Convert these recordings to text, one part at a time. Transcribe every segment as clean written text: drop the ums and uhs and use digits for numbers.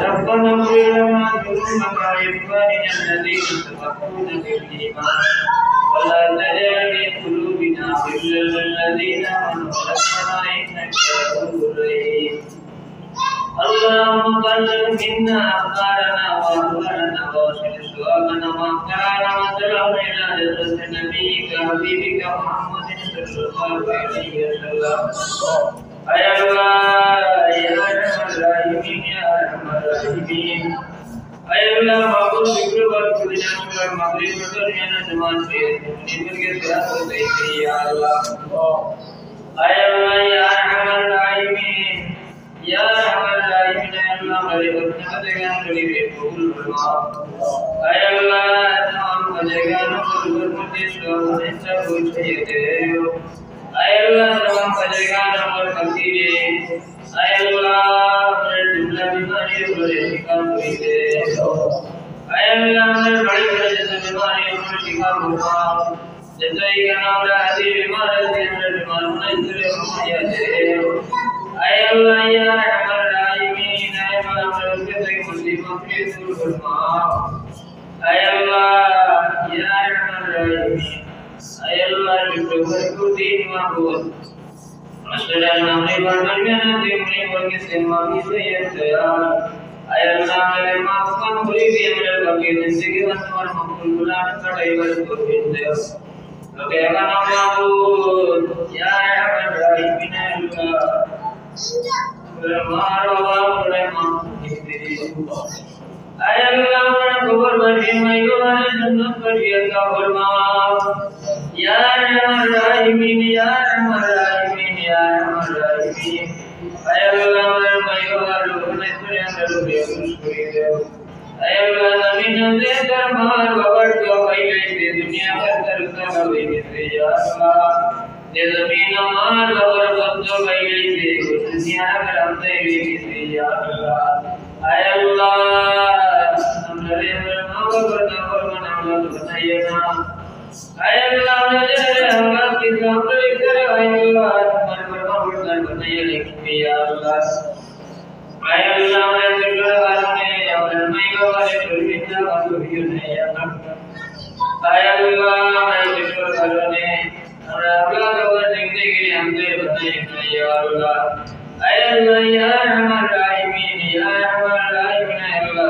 ربنا اغفر لنا ذنوبنا وإخواننا الذين سبقونا بالإيمان ولا تجعل في قلوبنا غلا للذين آمنوا ربنا إنك رؤوف رحيم اللهم بلغ منا أخبارنا وأخبارنا واصل سؤالنا وأخبارنا وسلام إلى جنة نبيك حبيبك محمد صلى الله عليه وسلم يا الله يا أرحم الراحمين يا أرحم الراحمين يا الله معبود ذكر والكلنا شكر مغرب ودنيا نجمان نبر کے ساتھ ہوتے يا الله يا الله يا أرحم الراحمين يا أرحم الراحمين يا الله غريب نبتغان غريب قبول فرما يا الله تمام بجگان قبول مدیش ونسا کچھ یہ اے اللہ تمام بجگان اور فقیرے اے اللہ میرے جملہ بیماری اور شفا ہوئی دے اے اللہ میرے بڑی بڑی بیماری اور شفا ہوا جتائی کا نام راضی بیمار ہے میرے بیمار منزل فرمایا دے اے اللہ یا ارحم الراحمین اے اللہ میرے سے مصیبت کے دور فرما اے اللہ یا ارحم الراحمین اے اللہ جس کو دین معبود مسئلہ نامی بردمیانا دیمنی ورگی سنوامی سید تیار اے اللہ میرے معافان بری بھی میرے باقی زندگی وانتوار مقبول بلان کڑائی ورکو بھیندے لکے اگا معبود یا ارحم الراحمین اے اللہ برمار وباب رحمان اے اللہ میرے قبر بھری مائیو بھری جنت بھری عطا فرما یا ارحم الراحمین یا ارحم الراحمین یا ارحم الراحمین اے اللہ میرے مائیو بھری رکھنے سنے اندر بے خوش کری دے اے اللہ زمین دے دربار ببڑ تو بھائی دے دنیا کا ترکا بھائی دے یا اللہ دے زمین مار ببڑ تو بھائی دے دنیا کا رمتے دے یا اللہ اے اللہ ہمارے ماں باپ کا فرمان ہم بتائینا اے اللہ میرے ہمارا کی کامل کر اے اللہ ہمارے فرمان بتائیے یا اللہ اے اللہ میرے ذکر والے اور میں والے پروینا والے نے یا اللہ اے اللہ میرے ذکر والے اور اولاد اور زندگی ہم سے بتائیے یا اللہ اے اللہ یا ارحم الراحمین یا ارحم الراحمین اے اللہ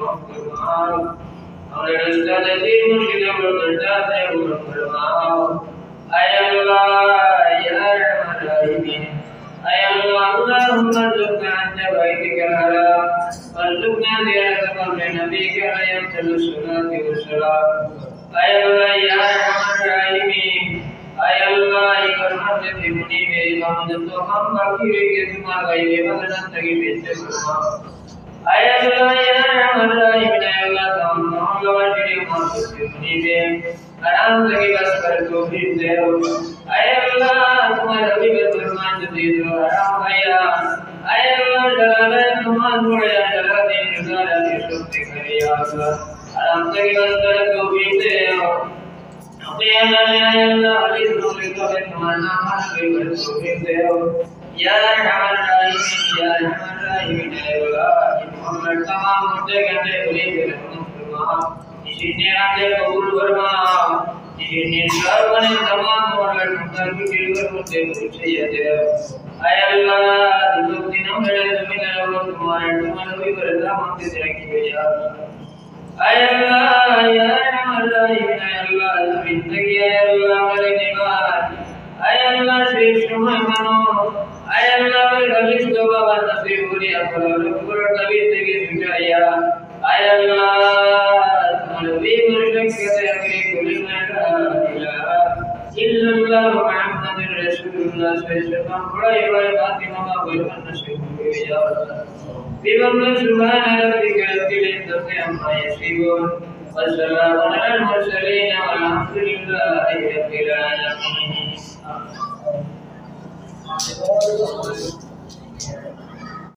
مغفور اور رضا دے مرشد اور درجہ سے اور فرماؤ اے اللہ یا ارحم الراحمین اے اللہ اللهم ارزقنا عند بيتك الحرام وارزقنا زيارة قبر نبيك عليه الصلاة والسلام اے اللہ یا ارحم الراحمین اے اللہ کرمت سے منی میری محمد تو ہم باقی کے تمہارا غیب بدن تگی بیچ فرما اے اللہ یا ارحم الراحمین اے اللہ تمام معاملہ تیری محمد سے منی میں آرام تگی بس کر تو بھی دے اے اللہ تمہارا بھی فرمان دے دو آرام بھیا اے اللہ جلال تمہارا بڑا جلال دین گزارا دے سب کرے یا اللہ آرام تگی بس کر تو بھی دے اے اللہ علی نور کا فرمان ہمارے کو دے یا ارحم الراحمین یا ارحم الراحمین اے اللہ محمد تمام مدے گندے بلی فرما اسی نے آتے قبول فرما اسی نے سارے تمام اور مطلب کے مدے پوچھے دے اے اللہ جو دنوں میں زمین اور تمہارے بھی بردا مانگتے رکھیے یا اے اللہ یا ارحم الراحمین اے اللہ زندگی اے اللہ میرے نیمان اے اللہ شریف مہمانوں اے اللہ میرے خلیص کو بابا نصیب ہوئی اپنا پورا نبی زندگی سکھایا اے اللہ تمہارے بھی مرشد کہتے ہیں کہ لا الہ الا اللہ محمد رسول اللہ صلی اللہ علیہ وسلم بڑا ہی فاطمہ کا بلند نصیب ہوئی یا اللہ بمن سبحان ربك رب العزة عما يصفون والسلام على المرسلين والحمد لله رب العالمين